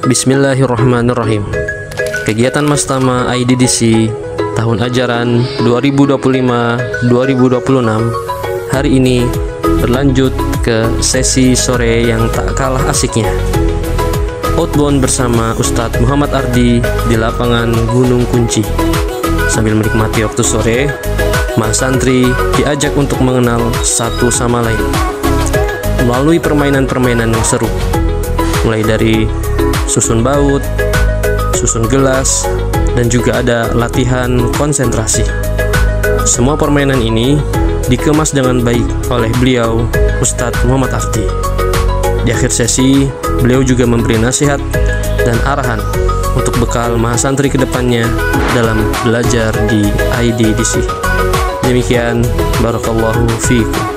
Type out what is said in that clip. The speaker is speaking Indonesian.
Bismillahirrahmanirrahim. Kegiatan Mastama IDDC tahun ajaran 2025-2026 hari ini berlanjut ke sesi sore yang tak kalah asiknya. Outbound bersama Ustadz Muhammad Ardi di lapangan Gunung Kunci. Sambil menikmati waktu sore, mahasantri diajak untuk mengenal satu sama lain melalui permainan-permainan yang seru, mulai dari susun baut, susun gelas, dan juga ada latihan konsentrasi. Semua permainan ini dikemas dengan baik oleh beliau, Ustadz Muhammad Ardi. Di akhir sesi, beliau juga memberi nasihat dan arahan untuk bekal mahasantri kedepannya dalam belajar di IDDC. Demikian, barakallahu fiikum.